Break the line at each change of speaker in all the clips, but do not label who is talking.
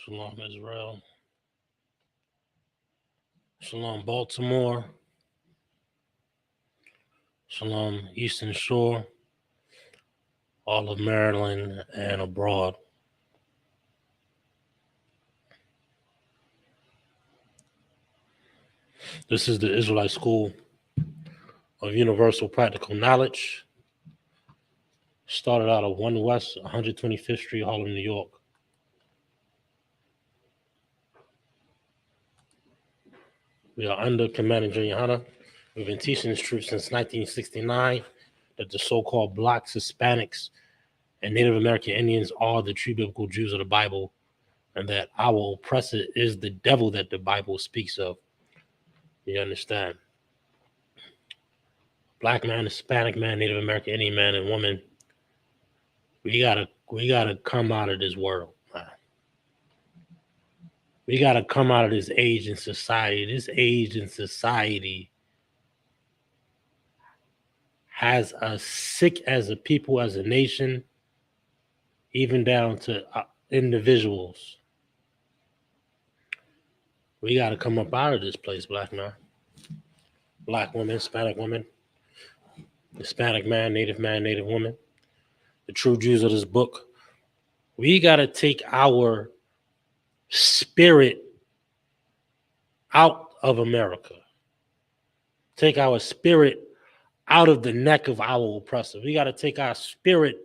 Shalom, Israel. Shalom, Baltimore. Shalom, Eastern Shore. All of Maryland and abroad. This is the Israelite School of Universal Practical Knowledge. Started out of 1 West 125th Street, Harlem, New York. We are under Commanding Junior Hunter. We've been teaching this truth since 1969 that the so-called blacks, Hispanics, and Native American Indians are the true biblical Jews of the Bible, and that our oppressor is the devil that the Bible speaks of. You understand? Black man, Hispanic man, Native American Indian man, and woman. We gotta come out of this world. We gotta come out of this age in society. This age in society has us sick as a people, as a nation, even down to individuals. We got to come up out of this place, black man. Black woman, Hispanic woman, Hispanic man, Native woman, the true Jews of this book. We got to take our spirit out of America. Take our spirit out of the neck of our oppressor. We got to take our spirit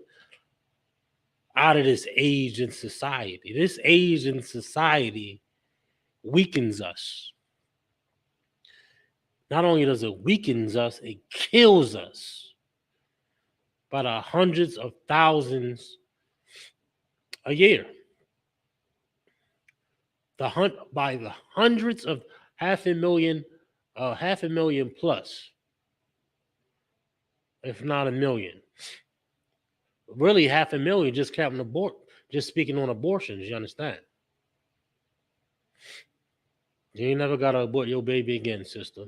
out of this age in society. This age in society weakens us. Not only does it weakens us, it kills us by the hundreds of thousands a year. By the hundreds of half a million plus, if not a million. Really, 500,000 just counting just speaking on abortions. You understand? You ain't never gotta abort your baby again, sister.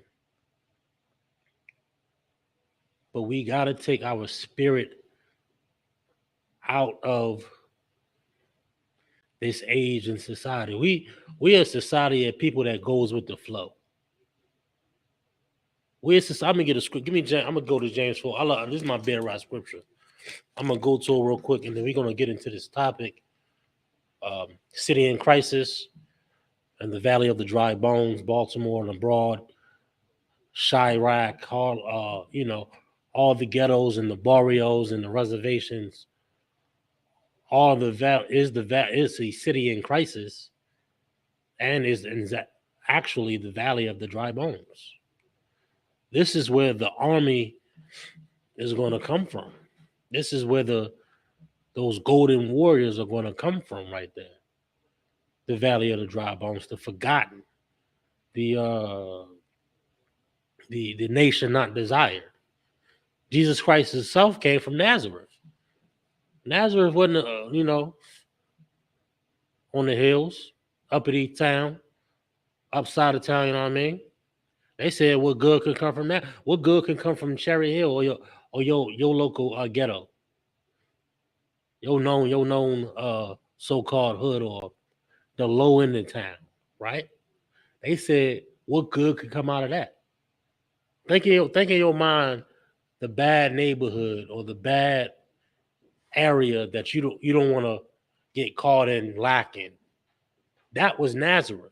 But we gotta take our spirit out of this age in society. We are a society of people that goes with the flow. I'm gonna get a script. I'm gonna go to James 4. This is my bedrock scripture. I'm gonna go to it real quick, and then we're gonna get into this topic: city in crisis, and the Valley of the Dry Bones, Baltimore and abroad, Chirac, all the ghettos and the barrios and the reservations. All of the is a city in crisis, and is actually the Valley of the Dry Bones. This is where the army is going to come from. This is where those golden warriors are going to come from, right there. The Valley of the Dry Bones, the forgotten, the nation not desired. Jesus Christ himself came from Nazareth. Nazareth wasn't, on the hills, uppity town, upside of town. You know what I mean? They said, "What good could come from that? What good can come from Cherry Hill or your local ghetto? Your known so-called hood or the low end of town, right?" They said, "What good could come out of that?" Think in your mind the bad neighborhood or the bad area that you don't want to get caught in lacking. That was Nazareth.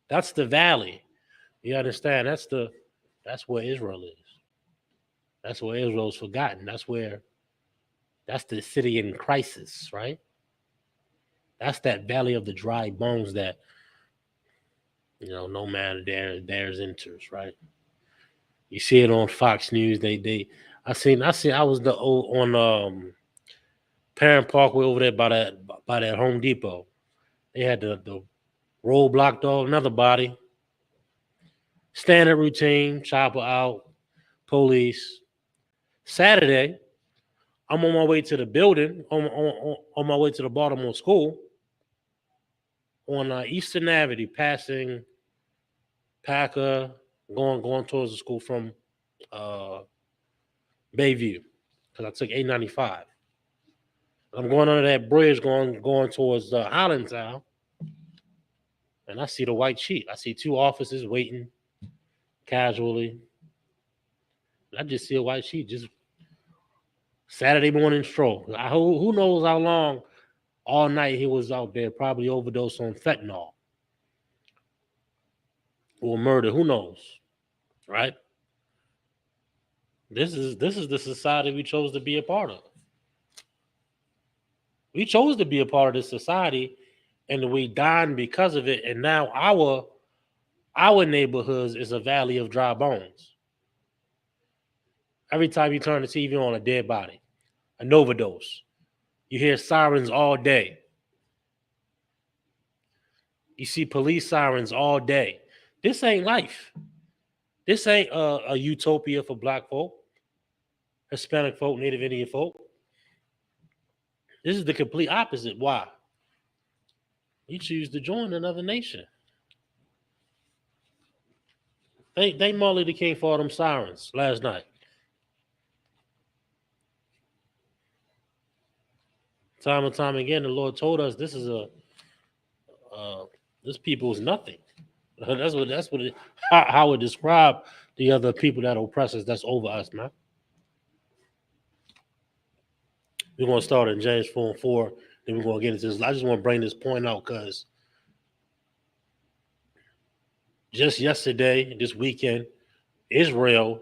That's the valley. You understand? That's where Israel is. That's where Israel's forgotten. That's the city in crisis, right? That's that valley of the dry bones that no man dares enters, right? You see it on Fox News. I was on Parent Parkway over there by that Home Depot. They had the road blocked off, another body. Standard routine, chopper out, police. Saturday, I'm on my way to the building, on my way to the Baltimore school, on Eastern Avenue, passing Packer, going towards the school from Bayview, because I took 895. I'm going under that bridge, going towards Highlandtown. and I see the white sheet. I see two officers waiting casually. I just see a white sheet, just Saturday morning stroll. Who knows how long all night he was out there, probably overdosed on fentanyl or murder. Who knows, right? This is the society we chose to be a part of. We chose to be a part of this society, and we died because of it. And now our neighborhoods is a valley of dry bones. Every time you turn the TV on, a dead body, an overdose. You hear sirens all day. You see police sirens all day. This ain't life. This ain't a utopia for black folk, Hispanic folk, Native Indian folk. This is the complete opposite. Why? You choose to join another nation. Thank Martin Luther King for all them sirens last night. Time and time again, the Lord told us this is this people is nothing. How it described the other people that oppress us, that's over us, man. We're gonna start in James 4:4, then we're gonna get into this. I just want to bring this point out because just yesterday, this weekend, Israel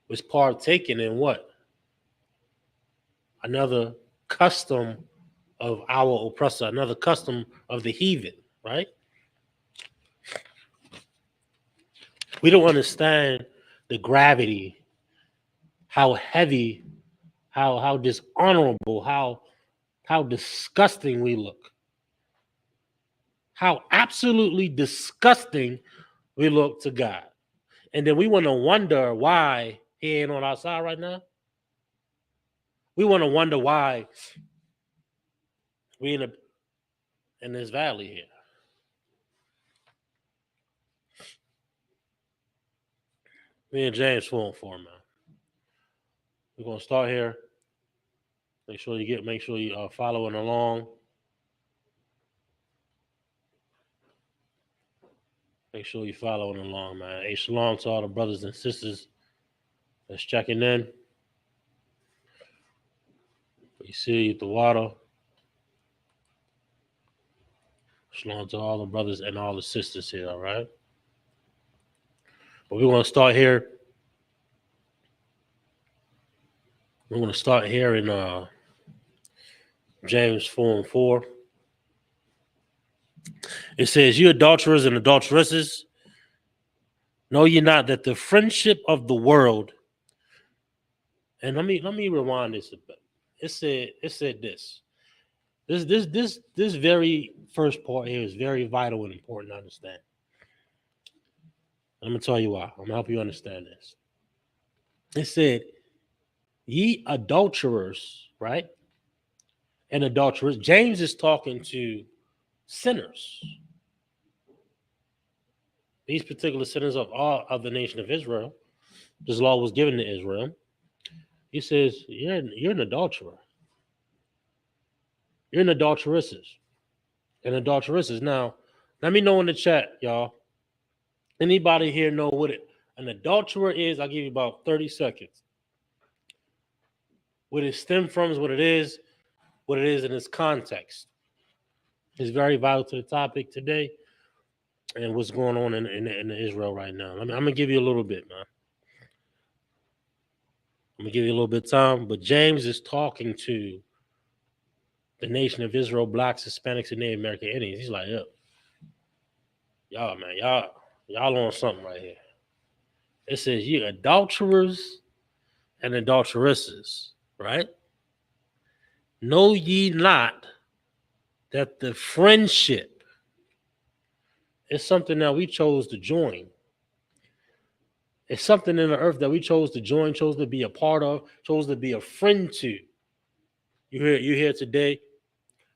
was partaking in what? Another custom of our oppressor, another custom of the heathen, right? We don't understand the gravity, how heavy, how dishonorable, how disgusting we look. How absolutely disgusting we look to God. And then we want to wonder why he ain't on our side right now. We want to wonder why we in this valley here. Me and James 4:4, man. We're gonna start here. Make sure you are following along. Make sure you're following along, man. Hey, shalom to all the brothers and sisters that's checking in. You see the water. Shalom to all the brothers and all the sisters here, all right? But we're going to start here. We're going to start here in James 4:4. It says, "You adulterers and adulteresses, know ye not that the friendship of the world," and let me rewind this a bit. It said this. This very first part here is very vital and important to understand. I'm gonna tell you why. I'm gonna help you understand this. It said, "Ye adulterers," right? And adulterers. James is talking to sinners. These particular sinners of all of the nation of Israel. This law was given to Israel. He says, you're an adulterer. You're an adulteresses. And adulteresses. Now, let me know in the chat, y'all. Anybody here know what an adulterer is? I'll give you about 30 seconds. What it stems from is what it is in its context. It's very vital to the topic today and what's going on in Israel right now. I'm going to give you a little bit, man. I'm going to give you a little bit of time. But James is talking to the nation of Israel, blacks, Hispanics, and Native American Indians. He's like, yo, y'all, man, y'all on something right here. It says, you adulterers and adulteresses, right? Know ye not that the friendship is something that we chose to join. It's something in the earth that we chose to join, chose to be a part of, chose to be a friend to. You hear today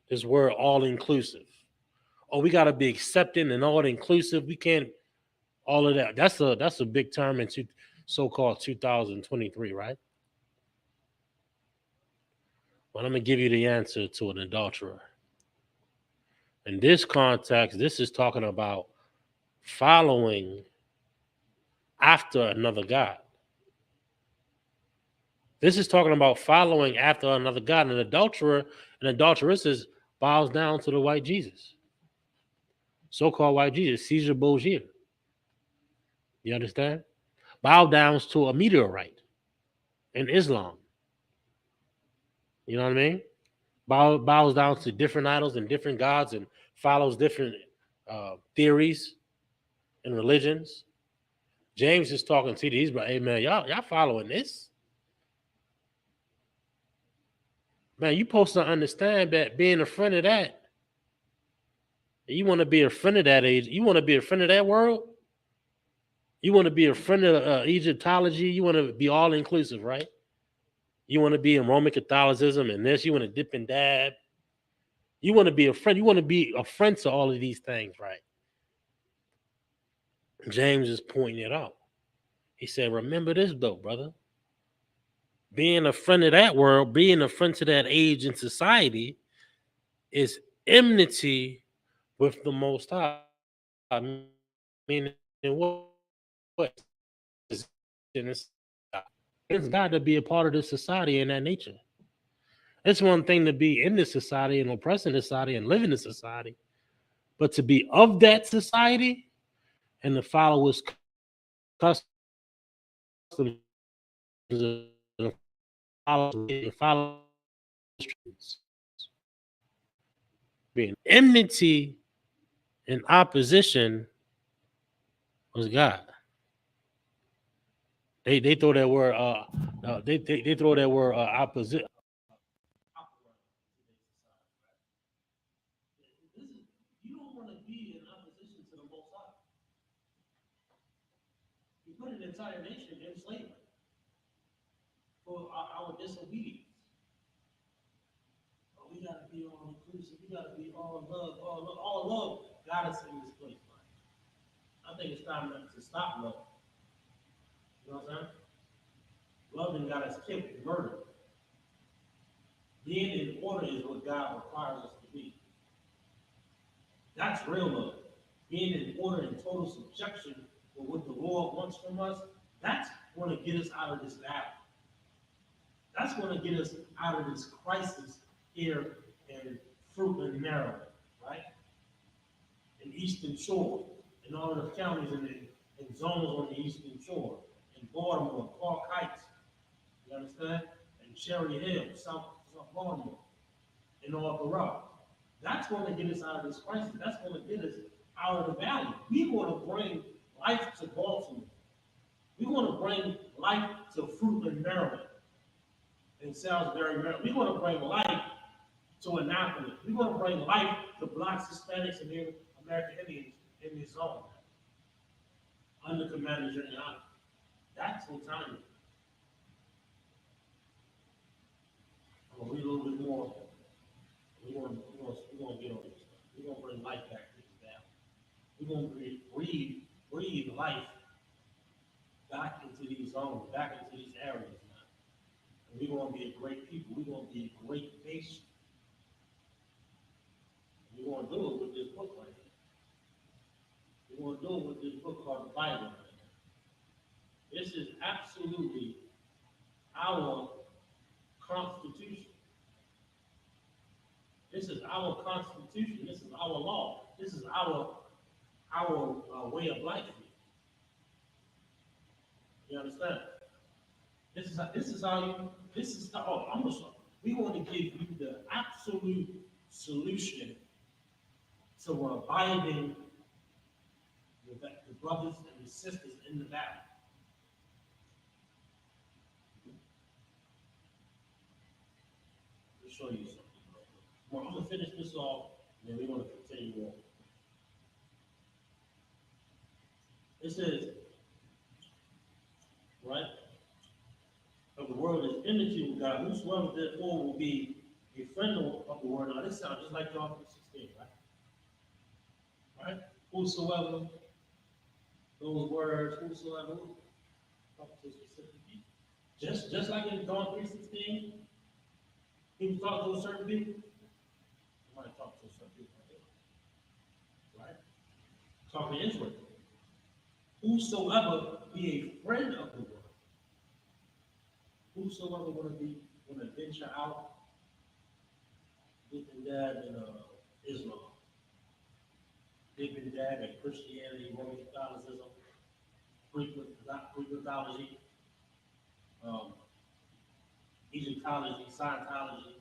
this word all inclusive. Oh, we gotta be accepting and all inclusive. We can't all of that. That's a big term in so-called 2023, right? But I'm gonna give you the answer to an adulterer. In this context, this is talking about following after another God. This is talking about following after another God. An adulterer and adulteress bows down to the white Jesus, so-called white Jesus, Caesar Borgia. You understand? Bow downs to a meteorite in Islam. You know what I mean? Bows down to different idols and different gods and follows different theories and religions. James is talking to these, but hey man, y'all following this? Man, you supposed to understand that being a friend of that, you want to be a friend of that age, you want to be a friend of that world, you want to be a friend of Egyptology, you want to be all inclusive, right? You want to be in Roman Catholicism and this, you want to dip and dab. You want to be a friend, you want to be a friend to all of these things, right? James is pointing it out. He said, remember this though, brother. Being a friend of that world, being a friend to that age in society is enmity with the Most High. Meaning what? It's God to be a part of this society and that nature. It's one thing to be in this society and oppressing this society and live in this society, but to be of that society and to follow its customs and follow being enmity and opposition was God. They throw that word they throw that word opposite. You don't want to be in opposition to the Most High. You put an entire nation in slavery for our disobedience. But we got to be all inclusive. We got to be all love, all love. Got us in this place, man. I think it's time to stop love. You know what I'm saying? Loving got us killed, murdered. Being in order is what God requires us to be. That's real love. Being in order and total subjection for what the Lord wants from us, that's going to get us out of this battle. That's going to get us out of this crisis here in Fruit and Maryland, right? In Eastern Shore, in all of the counties and zones on the Eastern Shore, in Baltimore, Park Heights, you understand? And Cherry Hill, South Baltimore, and all throughout. That's going to get us out of this crisis. That's going to get us out of the valley. We're going to bring life to Baltimore. We're going to bring life to Fruit and Maryland in Salisbury, Maryland. We're going to bring life to Annapolis. We're going to bring life to Blacks, Hispanics, and Native American Indians in this zone under Commander General. That's what time it is. I'm going to read a little bit more. We're going to get on this. We're going to bring life back to this valley. We're going to breathe life back into these zones, back into these areas now. And we're going to be a great people. We're going to be a great nation. We're going to do it with this book right here. We're going to do it with this book called the Bible right here. This is absolutely our Constitution. This is our Constitution. This is our law. This is our way of life. You understand? This is how I'm gonna. We want to give you the absolute solution to reviving the brothers and the sisters in the battle. Let me show you something. Well, I'm gonna finish this off, and then we're gonna continue on. It says, right? Of the world is enmity with God. Whosoever therefore will be a friend of the world. Now this sounds just like John 3:16, right? Right? Whosoever, those words, whosoever, talking to specific people. Just like in John 3:16, he was talking to a certain people. He might talk to a certain people, right? Talking to Israel. Whosoever be a friend of the world, whosoever want to venture out, dip and dab in Islam, dip and dab in Christianity, Roman Catholicism, Greek mythology, um, Egyptology, Scientology,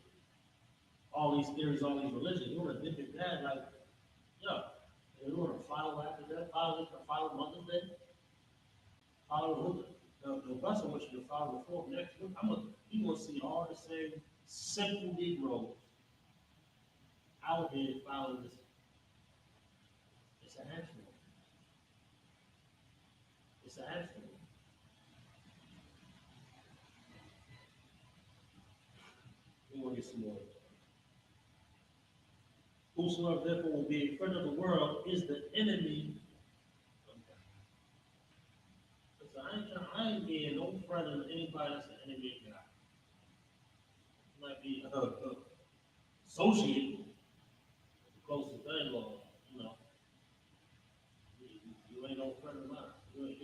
all these theories, all these religions. You want to dip and dab, like, yeah. And you want to follow after that, follow Mother's Day, follow the bus I want you to follow before next week. You gonna see all the same simple Negroes out here following this. It's a handful. It's a handful. We want to get some more. Whosoever therefore will be a friend of the world is the enemy of God. So I ain't being no friend of anybody that's the enemy of God. You might be associated, the closest thing, or you know, you ain't no friend of mine. You ain't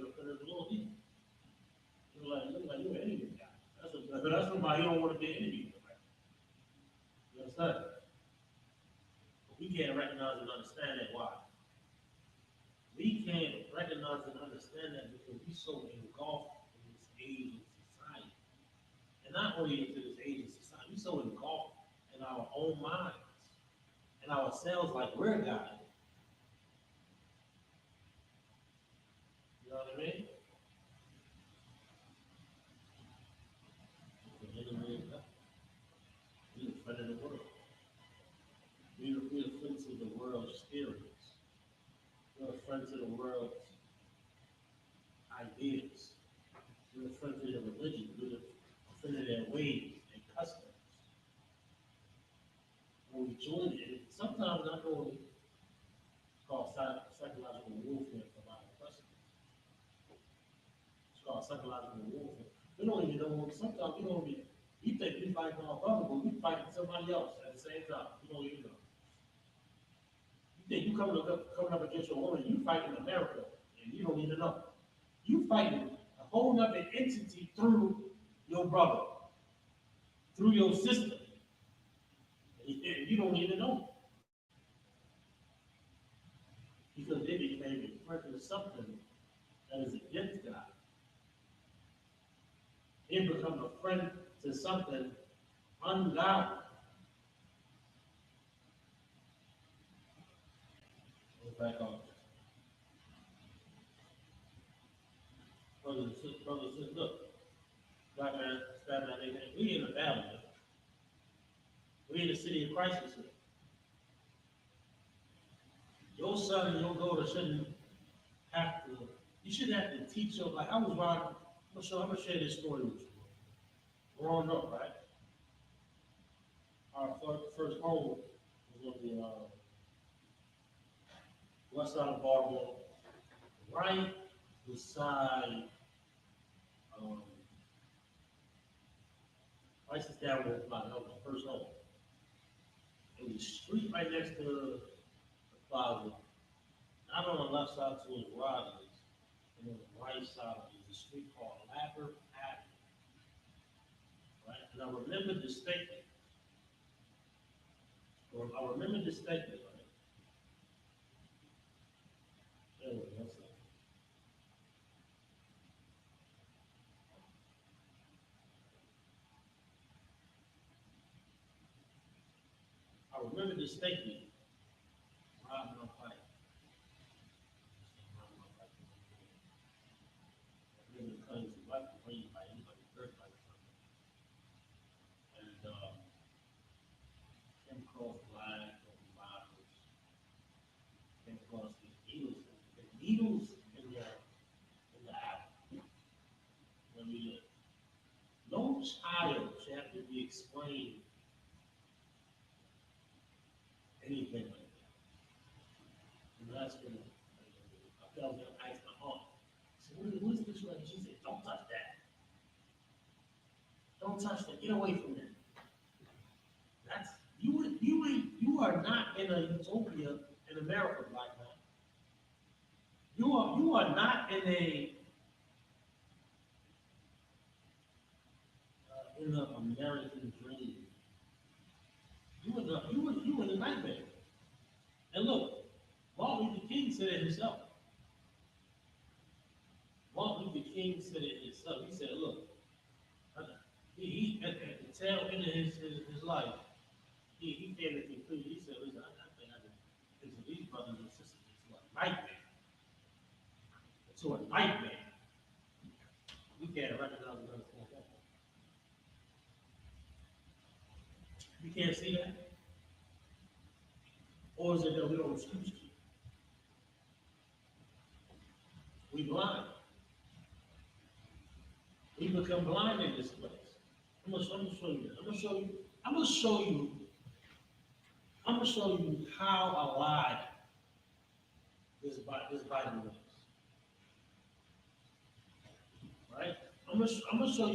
no friend of the Lord either. You're an enemy of God. That's somebody you don't want to be an enemy of. Right? You understand? But we can't recognize and understand that. Why? We can't recognize and understand that because we so engulfed in this age of society. And not only into this age of society, we so engulfed in our own minds and ourselves like we're God. You know what I mean? The enemy of God. We're the friend of the world. We're the friends of the world's theories. We're the friends of the world's ideas. We're the friends of their religion. We're the friends of their ways and customs. When we join it, sometimes I know it's called psychological warfare for a lot of customers. It's called psychological warfare. We don't even know. Sometimes we don't even. We think we fighting our brother, but we fighting somebody else at the same time. We don't even know. You think you coming up against your woman, you fighting America, and you don't even know. You fighting a whole other entity through your brother, through your sister, and you don't even know. Because they became a friend of something that is against God. They become a friend to something ungodly. Go back on. Brothers and sisters, look, black man, fat man, we in the valley. We in the city of crisis. Your son and your daughter shouldn't have to. You shouldn't have to teach them. Like I was riding. I'm gonna share this story with you. Growing up, right? Our first home was on the west side of Baltimore, right beside um, Prices Down Road Plaza. That was the first home. It was a street right next to the plaza. Not on the left side towards Rogers, and on the right side is a street called Lambert Avenue. Right? And I remember distinctly. Right? There was one second. I remember distinctly riding on bike. I remember the cutting some bike was raised by anybody, dirt bike or something. And came across black or bottles, came across the needles in the apple. I mean, no child should have to be explained anything like that. And that's when I felt that I asked my mom. I said, what is this right? She said, don't touch that. Don't touch that. Get away from that. That's you are not in a utopia in America right now. You are are not in a in the American dream. You in a nightmare. And look, Martin Luther King said it himself. Martin Luther King said it himself. He said, look, he at the tail end of his life, he came to the conclusion. He said, listen, I think I can fix these brothers and sisters to a nightmare. To a nightmare. We can't recognize another form. You can't see that? Or is it that we don't excuse you? We blind. We become blind in this place. I'm gonna show you this. I'm gonna show you how alive this Bible is. Right? I'm gonna show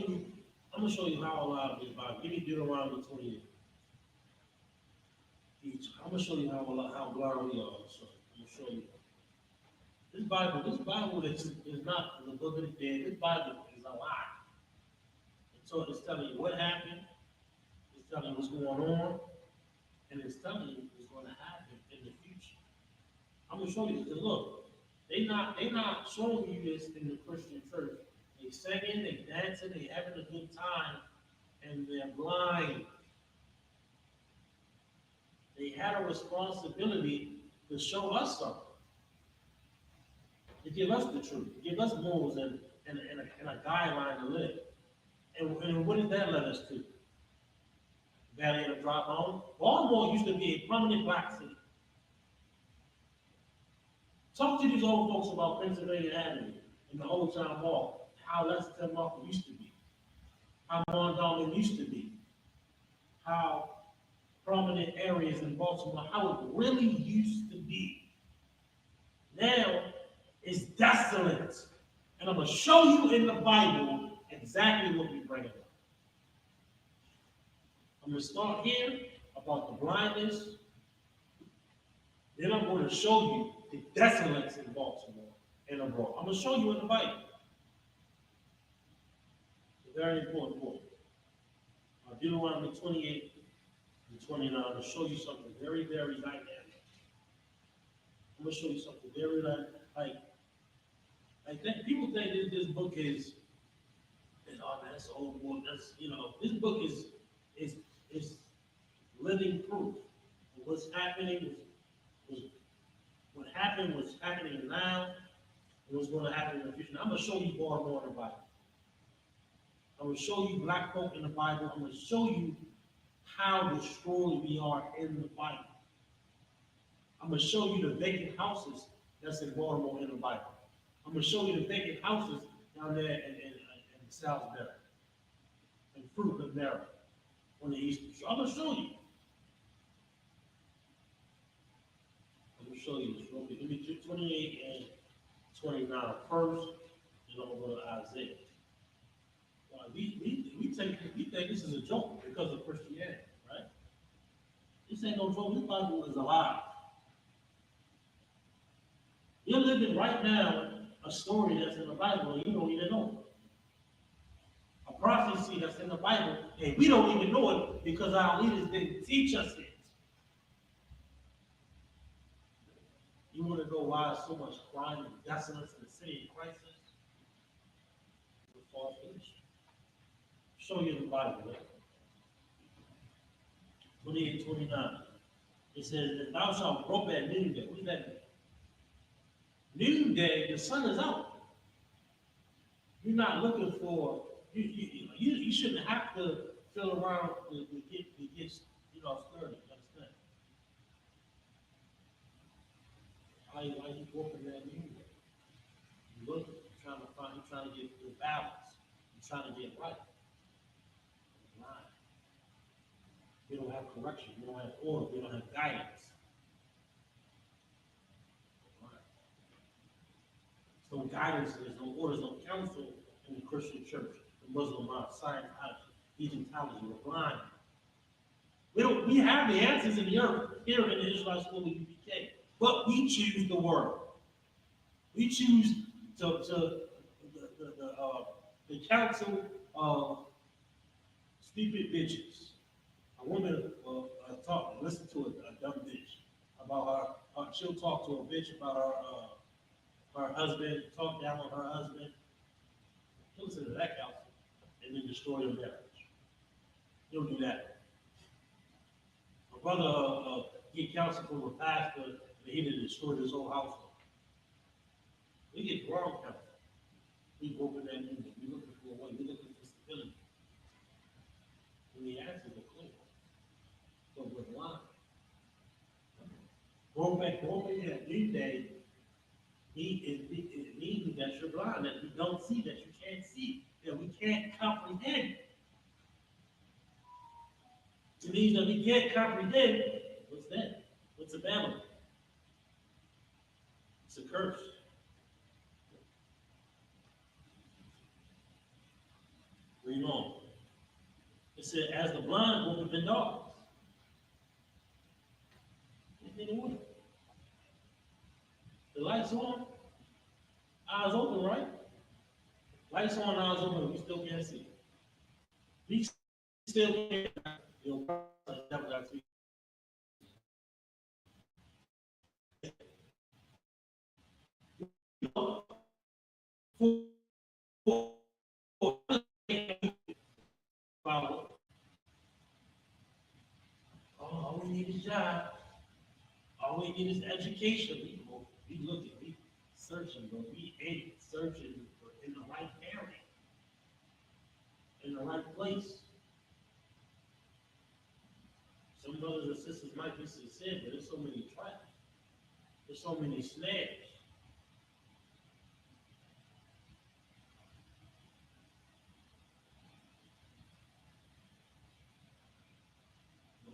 you how alive this Bible. Give me Deuteronomy 28. I'm gonna show you how blind we are. I'm gonna show you. This Bible is not the book of the dead. This Bible is alive. So it's telling you what happened, it's telling you what's going on, and it's telling you what's going to happen in the future. I'm gonna show you this. Look, they not showing you this in the Christian church. They singing, they dancing, they having a good time, and they're blind. They had a responsibility to show us something, to give us the truth, to give us morals and a guideline to live. And what did that lead us to? Valley of the Dry Bone. Baltimore used to be a prominent black city. Talk to these old folks about Pennsylvania Avenue and the Old Town Mall, how Lexington Market used to be, how Mondawmin used to be, how prominent areas in Baltimore, how it really used to be. Now, it's desolate. And I'm going to show you in the Bible exactly what we bring up. I'm going to start here about the blindness. Then I'm going to show you the desolates in Baltimore and abroad. I'm going to show you in the Bible. It's a very important book. Deuteronomy 28 and 29. I'm going to show you something very, very dynamic. I'm going to show you something very like that. People think this book is oh man, that's an old book. That's this book is living proof of what's happening. What happened, what's happening now, and what's going to happen in the future. Now, I'm going to show you Baltimore in the Bible. I'm going to show you black folk in the Bible. I'm going to show you how destroyed we are in the Bible. I'm going to show you the vacant houses that's in Baltimore in the Bible. I'm going to show you the vacant houses down there in Salisbury, and Fruit of Mary on the eastern shore. I'm going to show you. I'm going to show you this. Give me 28 and 29 first, and I'm going to go to Isaiah. We think this is a joke because of Christianity, right? This ain't no joke. This Bible is alive. You're living right now a story that's in the Bible and you don't even know it. A prophecy that's in the Bible and we don't even know it because our leaders didn't teach us it. You want to know why so much crime and desolence in the city of crisis? It's a false religion. Show you the Bible, right? 28, 29. It says, "And thou shalt grope at noonday." What does that mean? Noonday, the sun is out. You're not looking for, you shouldn't have to fill around to get sturdy. You understand? Why you groping at noonday? You look, you're trying to get the balance. You're trying to get right. We don't have correction. We don't have order. We don't have guidance. There's no guidance. There's no orders, no counsel in the Christian church, the Muslim Scientology, Egyptology. We're blind. We have the answers in the earth here in the Israelite School of UPK, but we choose the word.
We choose to counsel stupid bitches. A woman talk, listen to a dumb bitch about she'll talk to a bitch about her husband, talk down on her husband. She'll listen to that counsel and then destroy your marriage. He'll do that. My brother get counsel from a pastor and he done destroyed his whole household. We get wrong counsel. We go in that movement. We looking for a way. We looking for stability. When the answers are clear, so we're blind. Going back in that new day, it means that you're blind, that you don't see, that you can't see, that we can't comprehend. It means that we can't comprehend what's that? What's a Babylon? It's a curse. Read on. It said, as the blind open the dogs. The lights on, eyes open, right? Lights on, eyes open, we still can't see. We still can't. All we need is job. All we need is education. We looking, we searching, but we ain't searching for in the right area, in the right place. Some brothers and sisters might be sincere, but there's so many traps. There's so many snares.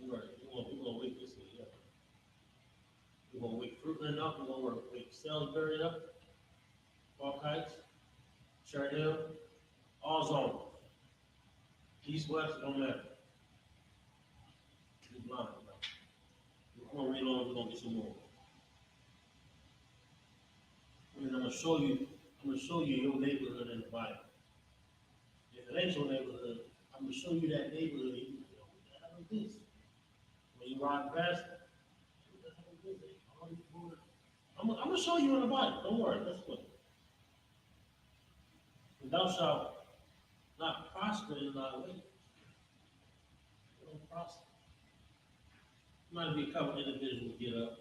We're gonna wake this thing up. We're gonna wake Fruitland up. We're gonna wake Salisbury up. All Heights, Cherry Hill, all zones. East, West, don't matter. We're blind. We're gonna read on. We're gonna get some more. And I'm gonna show you. I'm gonna show you your neighborhood in the Bible. If it ain't your neighborhood, I'm gonna show you that neighborhood. You know, what the hell is this? When you ride past, what the hell is this? I'm gonna show you in the Bible. Don't worry. Let's go. And thou shalt not prosper in thy way. Don't prosper. Might be a couple individuals get up,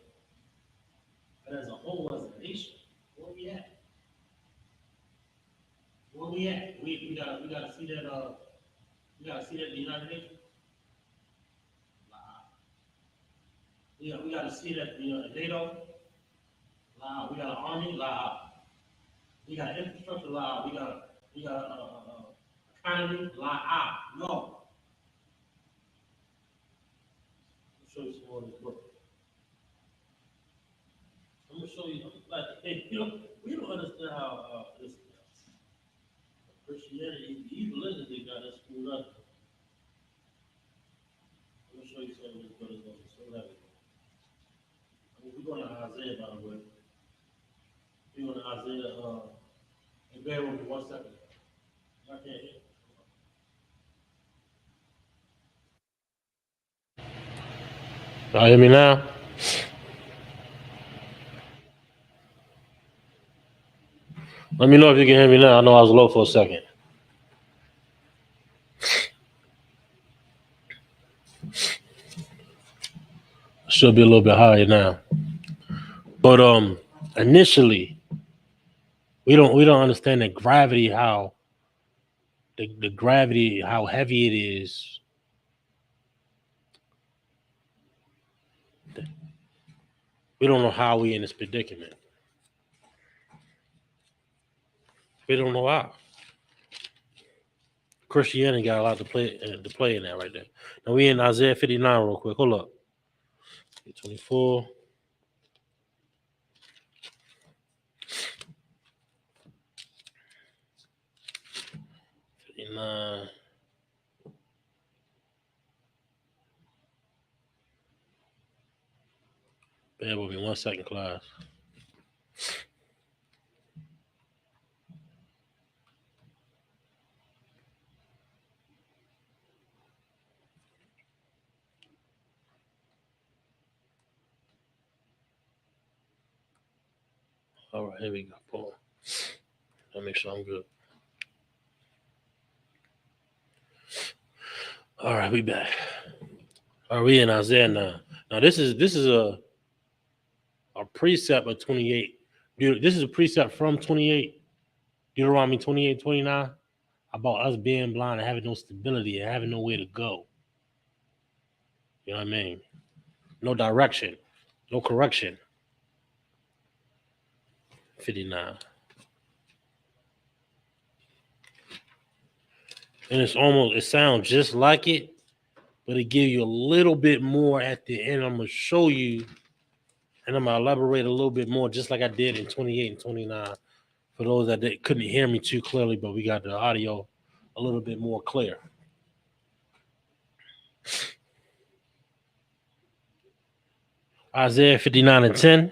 but as a whole, as a nation, where we at? Where we at? We gotta see that in the United Nations. Wow. We gotta see that in NATO. Wow. We got an army. Wow. We got infrastructure. Wow. We got economy. Wow. No. I'll show you some more of this book. I'm gonna show you. Like, hey, we don't understand how this Christianity, the religion they got us screwed up. I'm gonna show you some of this brothers so that we're going to Isaiah, by the way. We're going to Isaiah. And bear with me 1 second. I can't hear.
Y'all hear me now? Let me know if you can hear me now. I know I was low for a second. Should be a little bit higher now. But initially we don't understand the gravity, how the gravity, how heavy it is. We don't know how we in this predicament. We don't know how. Christianity got a lot to play in that right there. Now we in Isaiah 59 real quick. Hold up. 24. 59. Bear with me 1 second, class. All right, here we go. Paul. Let me make sure I'm good. All right, we back. Are we in Isaiah now? Now this is a precept of 28. Dude, this is a precept from 28, Deuteronomy 28:29, about us being blind and having no stability and having nowhere to go. You know what I mean? No direction, no correction. 59. And it sounds just like it, but it gives you a little bit more at the end. I'm gonna show you, and I'm gonna elaborate a little bit more, just like I did in 28 and 29. For those that couldn't hear me too clearly, but we got the audio a little bit more clear. Isaiah 59 and 10.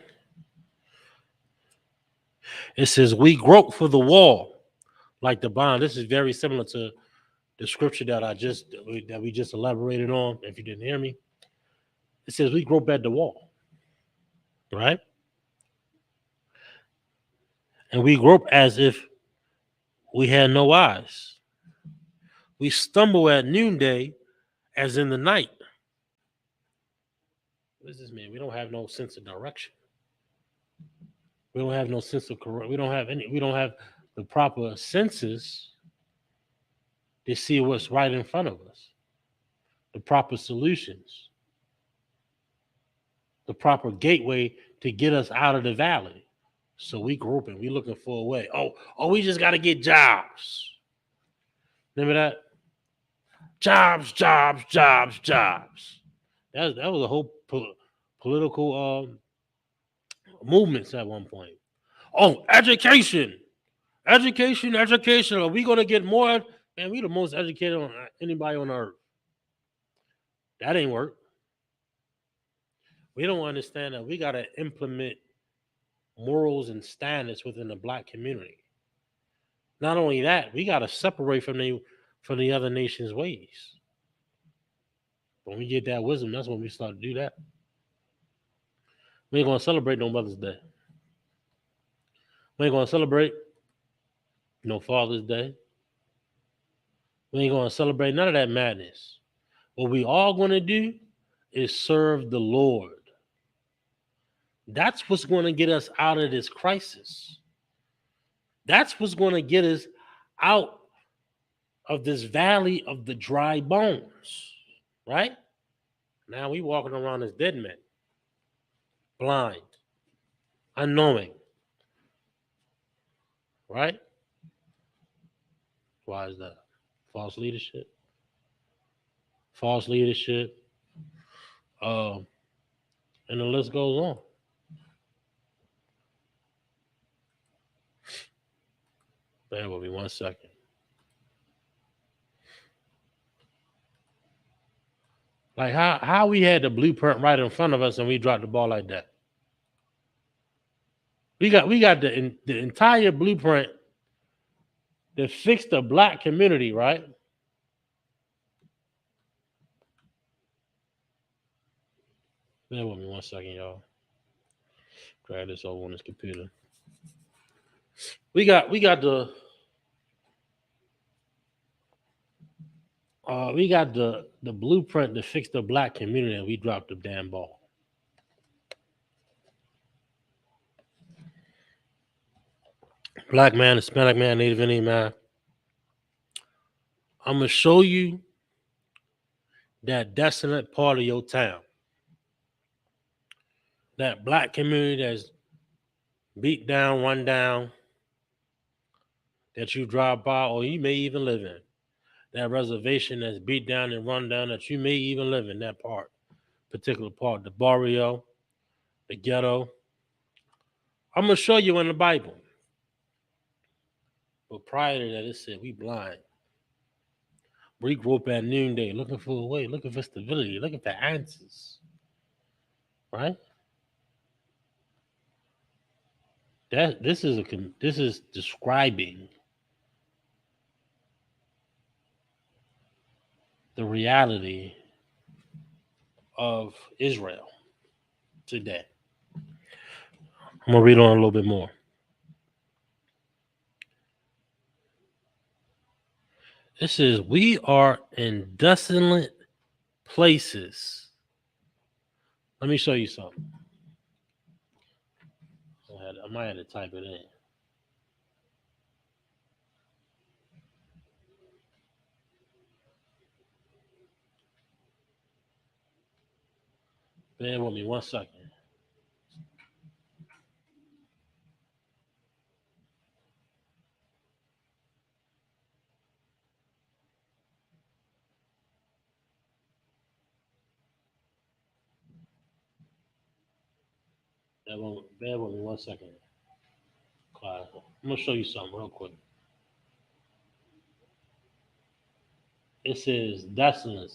It says, "We grope for the wall like the bond." This is very similar to the scripture that we just elaborated on. If you didn't hear me, it says we grope at the wall, right? And we grope as if we had no eyes. We stumble at noonday as in the night. What does this mean? We don't have no sense of direction. We don't have no sense of correct. We don't have any. We don't have the proper senses to see what's right in front of us. The proper solutions. The proper gateway to get us out of the valley. So we groping. We looking for a way. We just got to get jobs. Remember that? Jobs, jobs, jobs, jobs. That was a whole political movements at one point. Oh, education, education, education. Are we gonna get more? Man, we the most educated on anybody on earth. That ain't work. We don't understand that we gotta implement morals and standards within the black community. Not only that, we gotta separate from the other nations' ways. When we get that wisdom, that's when we start to do that. We ain't gonna celebrate no Mother's Day. We ain't gonna celebrate no Father's Day. We ain't gonna celebrate none of that madness. What we all gonna do is serve the Lord. That's what's gonna get us out of this crisis. That's what's gonna get us out of this valley of the dry bones. Right? Now we walking around as dead men, blind, unknowing. Right? Why is that? False leadership. False leadership. And the list goes on. Bear with me 1 second. Like how we had the blueprint right in front of us and we dropped the ball like that. We got the entire blueprint to fix the black community, right? Bear with me 1 second, y'all. Drag this over on this computer. We got the blueprint to fix the black community, and we dropped the damn ball. Black man, Hispanic man, Native Indian man. I'm gonna show you that desolate part of your town, that black community that's beat down, run down, that you drive by, or you may even live in. That reservation that's beat down and run down that you may even live in that particular part, the barrio, the ghetto. I'm gonna show you in the Bible. But prior to that, it said we blind. We grew up at noonday, looking for a way, looking for stability, looking for answers. Right? This is describing the reality of Israel today. I'm gonna read on a little bit more. It says we are in desolate places. Let me show you something. I might have to type it in. Bear with me 1 second. Bear with me 1 second, Clyde. I'm gonna show you something real quick. It says desolate.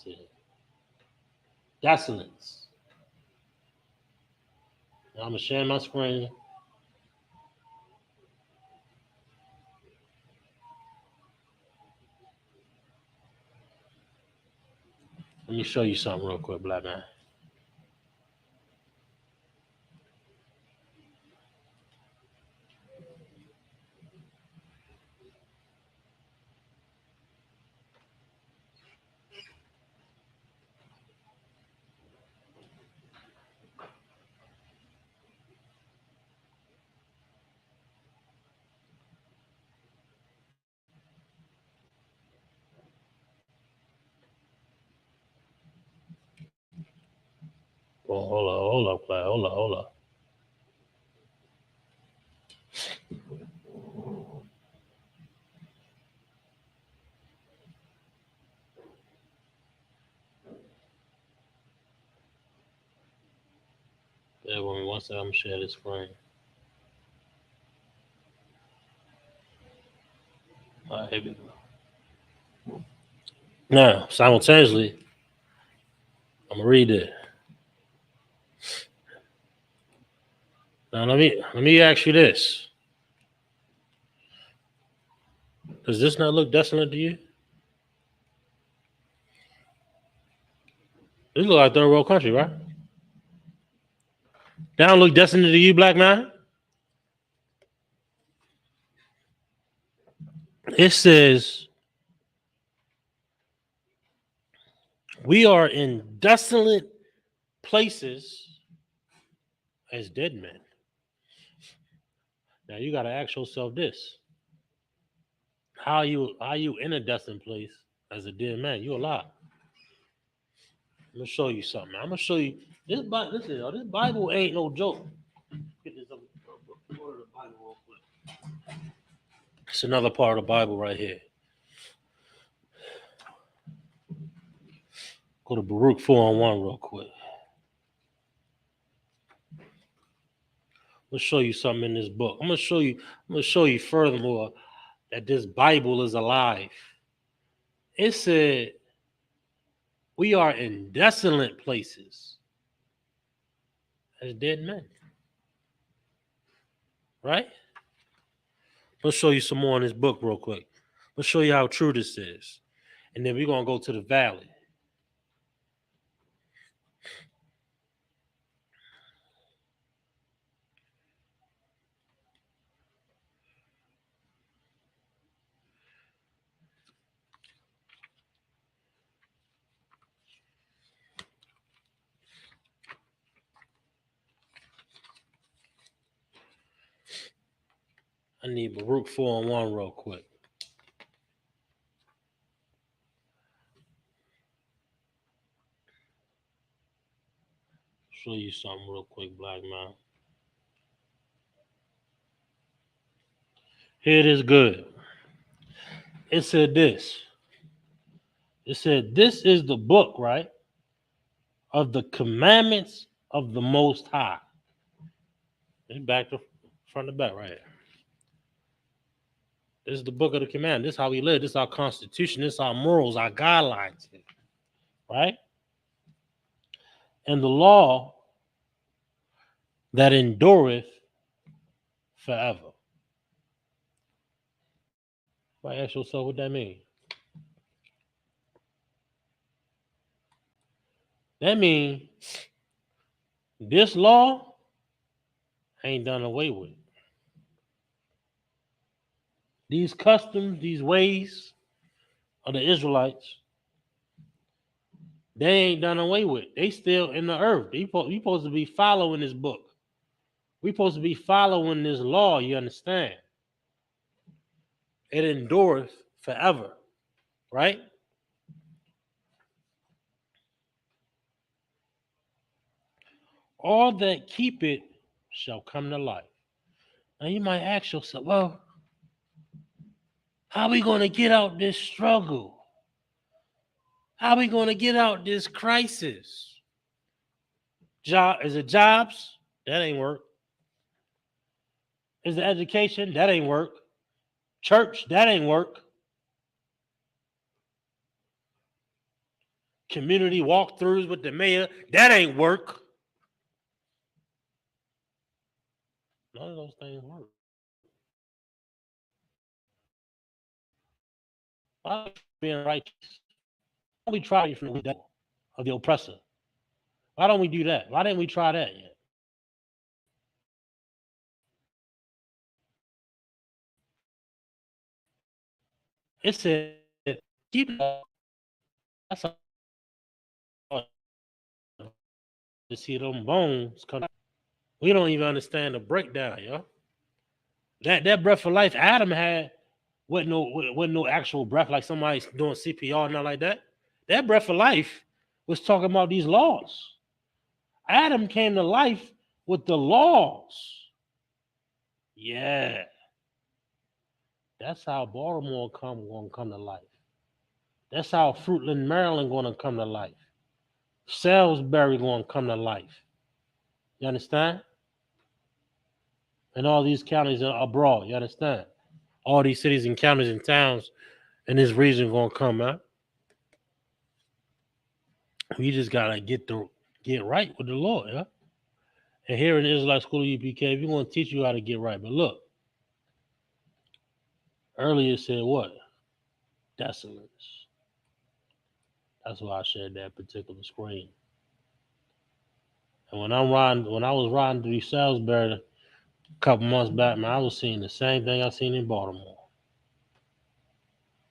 Desolate. Now I'm gonna share my screen. Let me show you something real quick, black man. Oh, hold up, Clyde. Hold up. Bear with me 1 second. I'm gonna share this screen. All right, here we go. Now, simultaneously, I'm gonna read it. Now, let me ask you this: does this not look desolate to you? This look like third world country, right? That don't look desolate to you, black man? It says we are in desolate places as dead men. Now you gotta ask yourself this: how you in a desolate place as a dead man? You alive? I'm gonna show you something. I'm gonna show you this. Listen, yo, this Bible ain't no joke. Get this go to the Bible real quick. It's another part of the Bible right here. Go to Baruch 4:1 real quick. I'm gonna show you something in this book. I'm gonna show you furthermore that this Bible is alive. It said we are in desolate places as dead men. Right? Let's show you some more in this book real quick. Let's show you how true this is. And then we're gonna go to the valley. I need Baruch 4:1 real quick. Show you something real quick, black man. Here it is good. It said this. It said, this is the book, right? Of the commandments of the Most High. It's back to front to back right here. This is the book of the command. This is how we live. This is our constitution. This is our morals, our guidelines. Right? And the law that endureth forever. Why ask yourself what that means? That means this law ain't done away with. These customs, these ways of the Israelites, they ain't done away with. They still in the earth. We supposed to be following this book. We supposed to be following this law, you understand? It endureth forever, right? All that keep it shall come to life. Now you might ask yourself, well, how are we going to get out this struggle? How are we going to get out this crisis? Is it jobs? That ain't work. Is it education? That ain't work. Church? That ain't work. Community walkthroughs with the mayor? That ain't work. None of those things work. Why being righteous? Why don't we try from the of the oppressor? Why don't we do that? Why didn't we try that yet? It said, keep it. That's all. To see them bones come. We don't even understand the breakdown, yo. That breath of life Adam had wasn't no actual breath like somebody doing CPR, not like that. That breath of life was talking about these laws. Adam came to life with the laws. Yeah. That's how Baltimore gonna come to life. That's how Fruitland, Maryland gonna come to life. Salisbury gonna come to life. You understand? And all these counties are abroad. You understand? All these cities and counties and towns in this region gonna come out. We just gotta get right with the Lord, yeah. And here in the Israelite School of UPK, we're gonna teach you how to get right. But look, earlier it said what? Desolate. That's why I shared that particular screen. And when I was riding through Salisbury a couple months back, man, I was seeing the same thing I seen in Baltimore.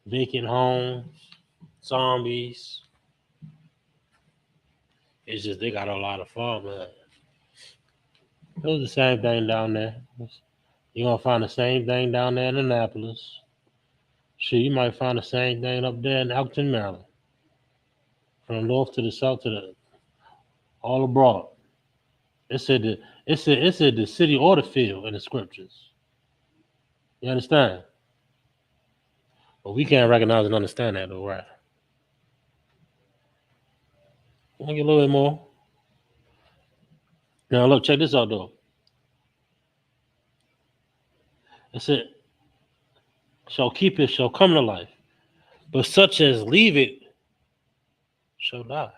Vacant homes, zombies. It's just they got a lot of farmland. It was the same thing down there. You're gonna find the same thing down there in Annapolis. Shit, you might find the same thing up there in Elkton, Maryland. From the north to the south to the all abroad. It said the city or the field in the scriptures. You understand? But we can't recognize and understand that though, right? Want to get a little bit more. Now look, check this out though. It said, shall keep it, shall come to life. But such as leave it shall die.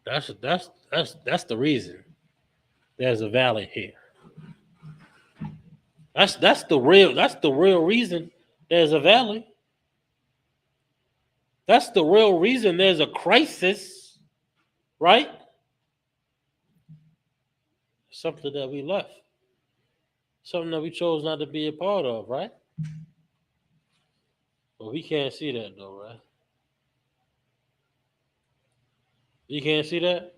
That's the reason there's a valley here. That's the real reason there's a valley. That's the real reason there's a crisis, right? Something that we left. Something that we chose not to be a part of, right? But we can't see that though, right? You can't see that?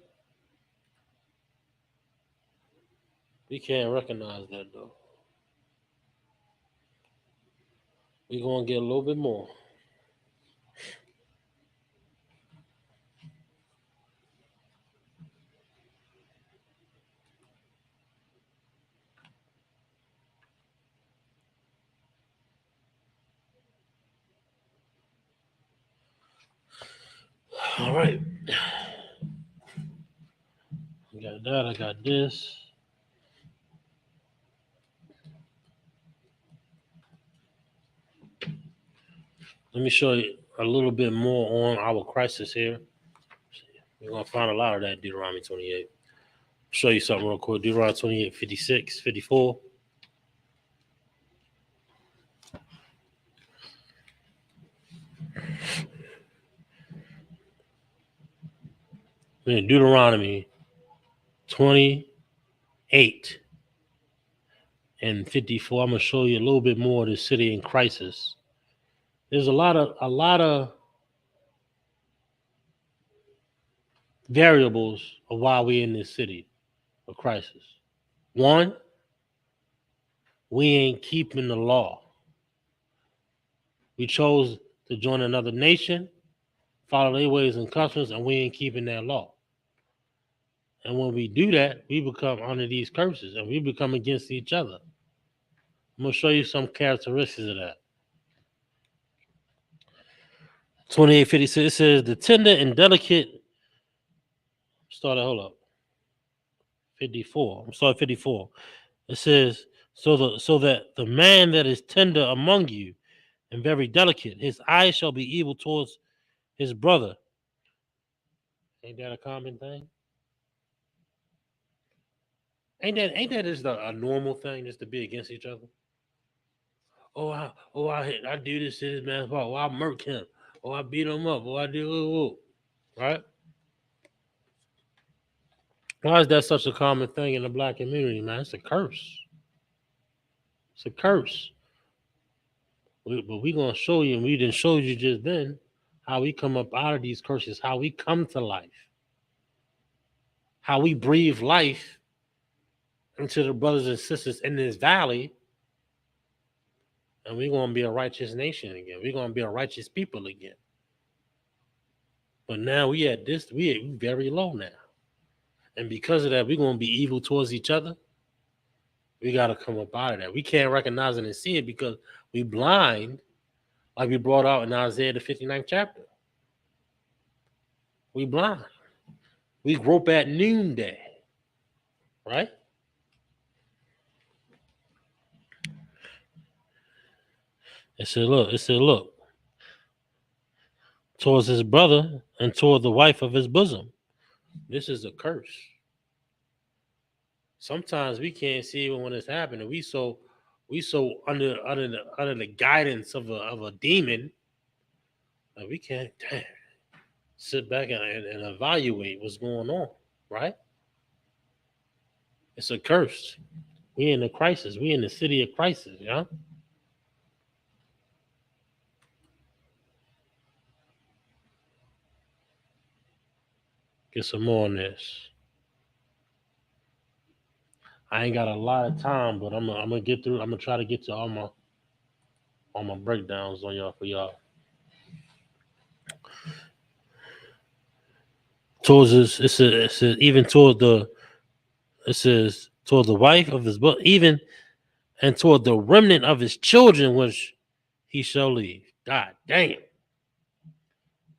We can't recognize that though. We're gonna get a little bit more. All right. I got that. I got this. Let me show you a little bit more on our crisis here. We're going to find a lot of that in Deuteronomy 28. Show you something real quick. Deuteronomy 28, 56, 54. In Deuteronomy 28 and 54, I'm going to show you a little bit more of the city in crisis There's a lot of variables of why we're in this city of crisis. One, we ain't keeping the law. We chose to join another nation, follow their ways and customs, and we ain't keeping that law. And when we do that, we become under these curses and we become against each other. I'm gonna show you some characteristics of that. 2856, it says the tender and delicate. Hold up. 54. I'm sorry, 54. It says, so that the man that is tender among you and very delicate, his eyes shall be evil towards his brother. Ain't that a common thing? Ain't that just a normal thing just to be against each other? I do this to this man's fault. Oh, I murk him. Oh, I beat him up. Oh, I do. Right? Why is that such a common thing in the black community, man? It's a curse. It's a curse. But we gonna show you, and we didn't show you just then, how we come up out of these curses, how we come to life, how we breathe life into the brothers and sisters in this valley, and we're gonna be a righteous nation again. We're gonna be a righteous people again. But now we very low now. And because of that, we're gonna be evil towards each other. We gotta come up out of that. We can't recognize it and see it because we blind, like we brought out in Isaiah the 59th chapter. We blind. We grope at noonday, right? Look, towards his brother and toward the wife of his bosom. This is a curse. Sometimes we can't see it when it's happening. We so under the guidance of a demon that we can't sit back and evaluate what's going on, right? It's a curse. We in a crisis. We in the city of crisis, yeah. Get some more on this. I ain't got a lot of time, but I'm gonna get through. I'm gonna try to get to all my breakdowns on y'all for y'all. Towards this, it says even toward the it says toward the wife of his book, even and toward the remnant of his children, which he shall leave. God damn,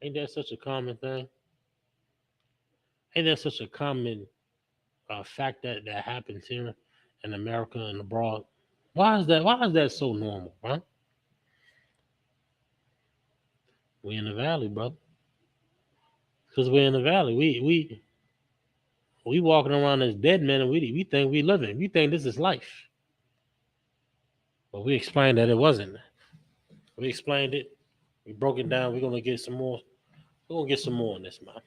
ain't that such a common thing? Ain't that such a common fact that happens here in America and abroad? Why is that? Why is that so normal, right? We in the valley, brother. Because we're in the valley. We walking around as dead men, and we think we living. We think this is life, but we explained that it wasn't. We explained it. We broke it down. We're gonna get some more. We're gonna get some more on this, man.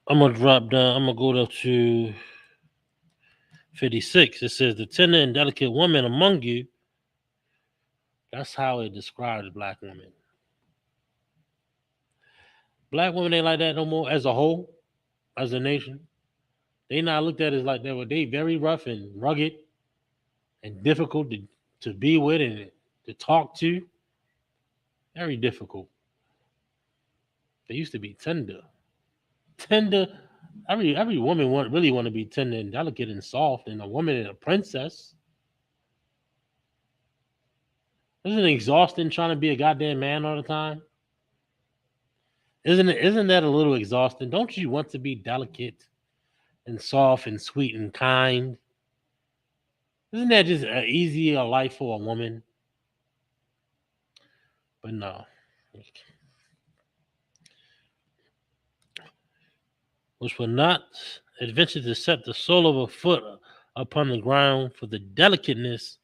I'm gonna drop down. I'm gonna go up to 56. It says the tender and delicate woman among you. That's how it describes black women. Black women ain't like that no more as a whole, as a nation. They not looked at as like that. They very rough and rugged and difficult to be with and to talk to. Very difficult. They used to be tender. Tender. Every woman really want to be tender and delicate and soft, and a woman and a princess. Isn't it exhausting trying to be a goddamn man all the time? Isn't that a little exhausting? Don't you want to be delicate and soft and sweet and kind? Isn't that just an easier life for a woman? But no. Which will not adventure to set the sole of a foot upon the ground for the delicateness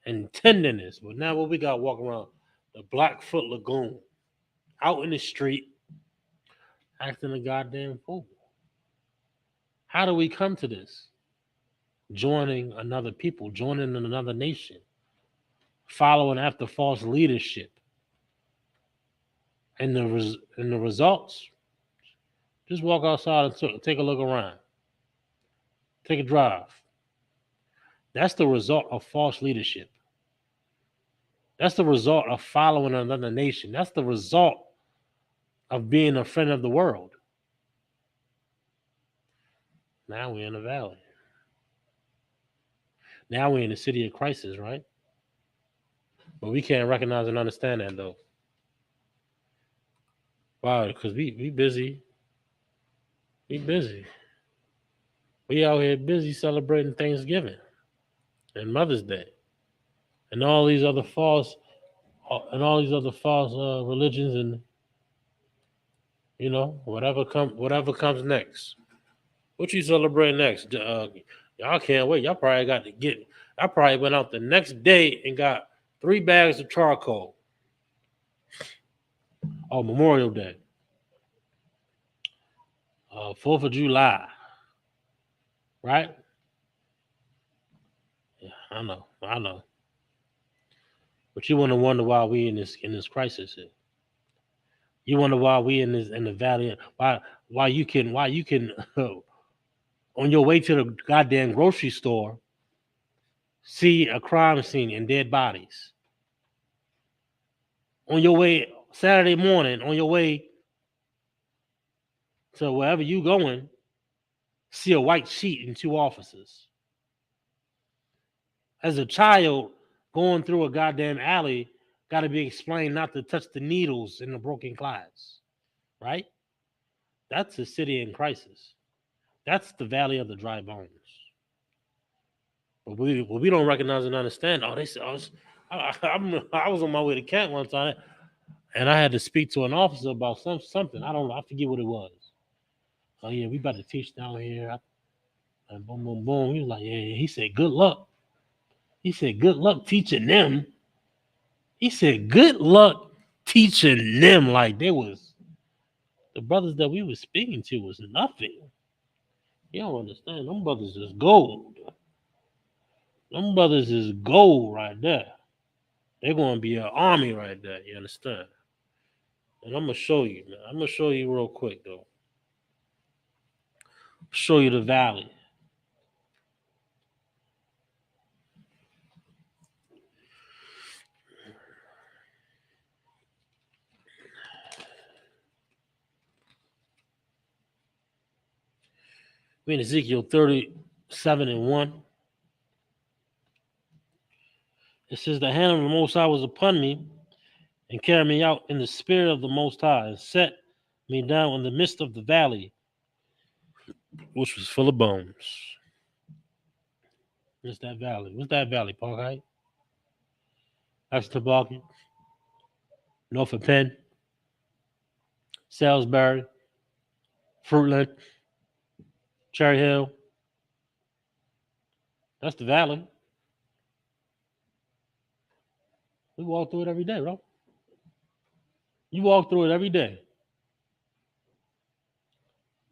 and tenderness. But now what we got walking around the Blackfoot Lagoon, out in the street, acting a goddamn fool. How do we come to this? Joining another people, joining another nation, following after false leadership. And the results, just walk outside and take a look around. Take a drive. That's the result of false leadership. That's the result of following another nation. That's the result of being a friend of the world. Now we're in the valley. Now we're in the city of crisis, right? But we can't recognize and understand that though. Why? Because we busy. We busy. We out here busy celebrating Thanksgiving and Mother's Day and all these other false religions, and whatever comes next. What you celebrate next? Y'all can't wait. Y'all probably got to get. I probably went out the next day and got 3 bags of charcoal. Oh, Memorial Day, 4th of July, right? Yeah, I know. But you want to wonder why we in this crisis here. You wonder why we in the valley. Why you can on your way to the goddamn grocery store see a crime scene and dead bodies. On your way Saturday morning, on your way to wherever you going, see a white sheet and 2 officers. As a child going through a goddamn alley, got to be explained not to touch the needles in the broken glass, right? That's a city in crisis. That's the valley of the dry bones. But we don't recognize and understand. Oh, they said I was on my way to camp one time, and I had to speak to an officer about something. I don't know. I forget what it was. Oh yeah, we about to teach down here. And boom, boom, boom. He was like, yeah. He said, good luck. He said, good luck teaching them. He said, good luck teaching them like they was the brothers that we was speaking to was nothing. You don't understand. Them brothers is gold. Them brothers is gold right there. They're gonna be an army right there. You understand? And I'm gonna show you, man. I'm gonna show you real quick though. Show you the valley. We in Ezekiel 37:1. It says, the hand of the Most High was upon me and carried me out in the spirit of the Most High and set me down in the midst of the valley, which was full of bones. What's that valley? What's that valley, Park Height? That's Tobacco, Norfolk Penn, Salisbury, Fruitland, Cherry Hill. That's the valley. We walk through it every day, bro. You walk through it every day.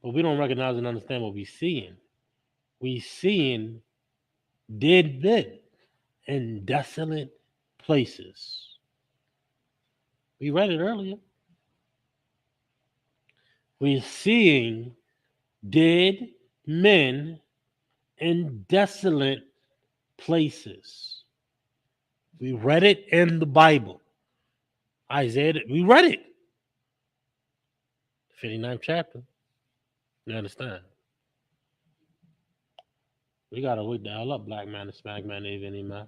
But we don't recognize and understand what we're seeing. We seeing dead men in desolate places. We read it earlier. We're seeing dead men in desolate places. We read it in the Bible. Isaiah, we read it. 59th chapter. You understand? We gotta wake the hell up, black man and smack man, even man.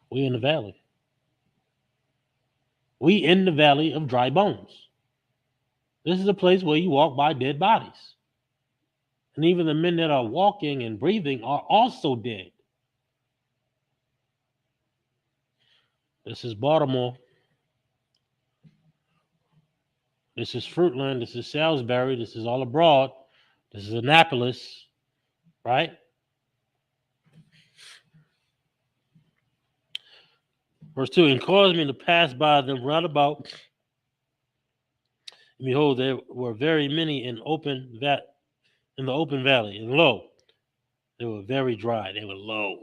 We in the valley. We in the valley of dry bones. This is a place where you walk by dead bodies. And even the men that are walking and breathing are also dead. This is Baltimore. This is Fruitland. This is Salisbury. This is all abroad. This is Annapolis, right? Verse 2, and caused me to pass by them round about. And behold, there were very many in the open valley, and lo, they were very dry. They were low.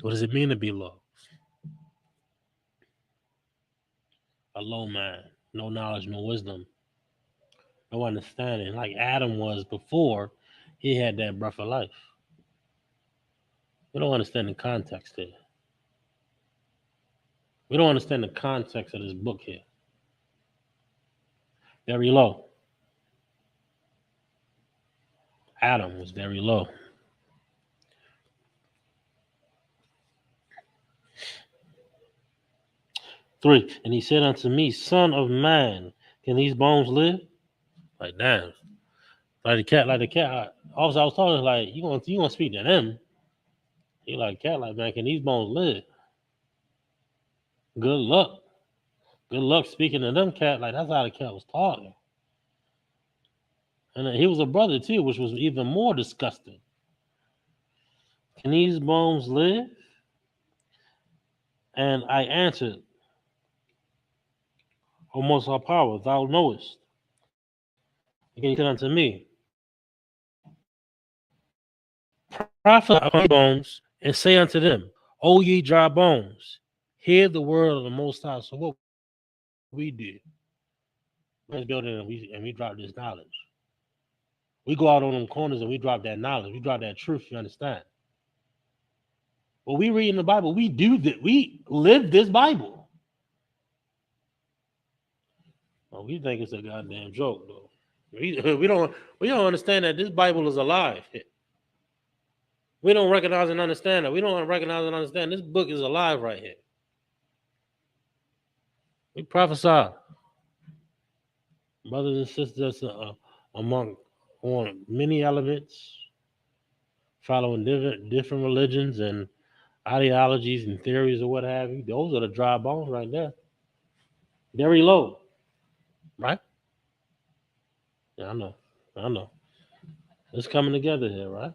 What does it mean to be low? a low man, no knowledge, no wisdom, no understanding, like Adam was before he had that breath of life. We don't understand the context here. We don't understand the context of this book here. Very low. Adam was very low. 3. And he said unto me, Son of man, can these bones live? Like, damn. Like the cat. Also, I was talking like, you gonna speak to them. He like, cat, like, man, can these bones live? Good luck. Good luck speaking to them, cat. Like, that's how the cat was talking. And he was a brother, too, which was even more disgusting. Can these bones live? And I answered, O most high power, thou knowest. Again, he said unto me, Prophesy upon these bones, and say unto them, O ye dry bones, hear the word of the Most High. So what we did, we building and we drop this knowledge. We go out on them corners and we drop that knowledge. We drop that truth. You understand? When we read in the Bible, we do that. We live this Bible. Well, we think it's a goddamn joke, though. We don't understand that this Bible is alive. We don't recognize and understand that. We don't recognize and understand this book is alive right here. We prophesy, brothers and sisters, among on many elements, following different religions and ideologies and theories or what have you. Those are the dry bones right there. Very low, right? Yeah, I know. It's coming together here, right?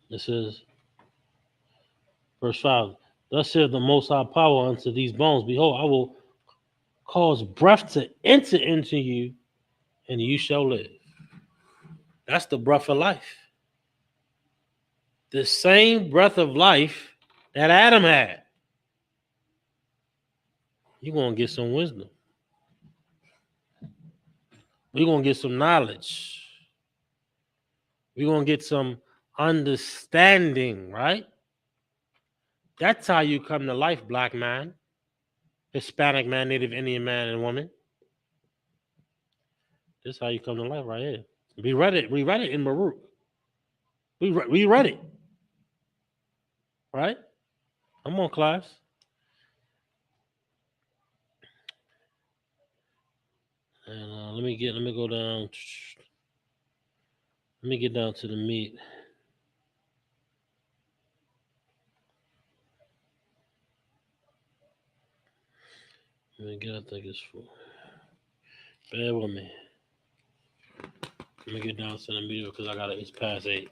It says, verse 5, Thus saith the Most High Power unto these bones, Behold, I will cause breath to enter into you, and you shall live. That's the breath of life. The same breath of life that Adam had. You're going to get some wisdom. We're going to get some knowledge. We're going to get some understanding, right? That's how you come to life, black man, Hispanic man, Native Indian man and woman. This is how you come to life right here. We read it in Baruch. We read it. Right? Come on, class. And let me go down. Let me get down to the meat. Let me get, I think it's full. Bear with me. Let me get down to the meat because it's past 8.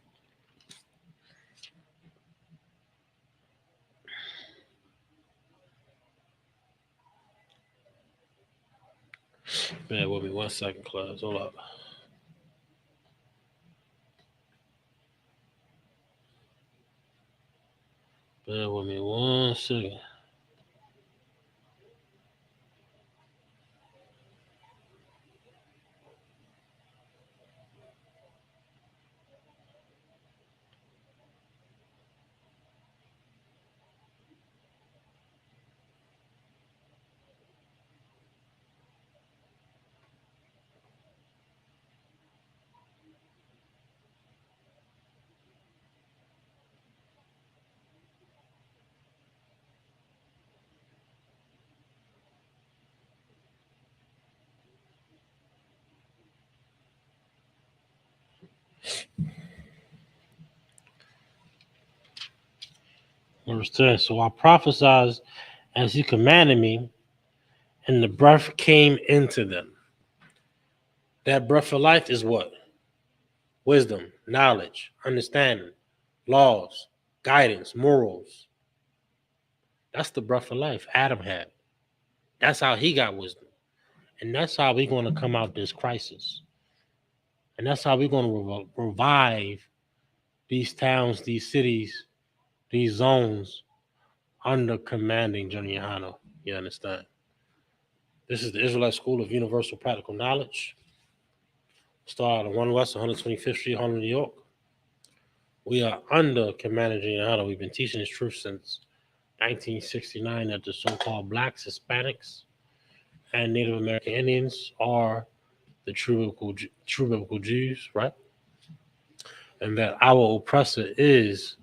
Bear with me 1 second, class. Hold up. Bear with me 1 second. Verse 10. So I prophesied as he commanded me, and the breath came into them. That breath of life is what? Wisdom, knowledge, understanding, laws, guidance, morals. That's the breath of life Adam had. That's how he got wisdom. And that's how we're going to come out this crisis. And that's how we're going to revive these towns, these cities, these zones under commanding Junyahano. You understand? This is the Israelite School of Universal Practical Knowledge. Started on 1 West 125th Street, Harlem, New York. We are under commanding Junyahano. We've been teaching this truth since 1969 that the so-called blacks, Hispanics, and Native American Indians are the true biblical Jews, right? And that our oppressor is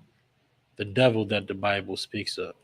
the devil that the Bible speaks of.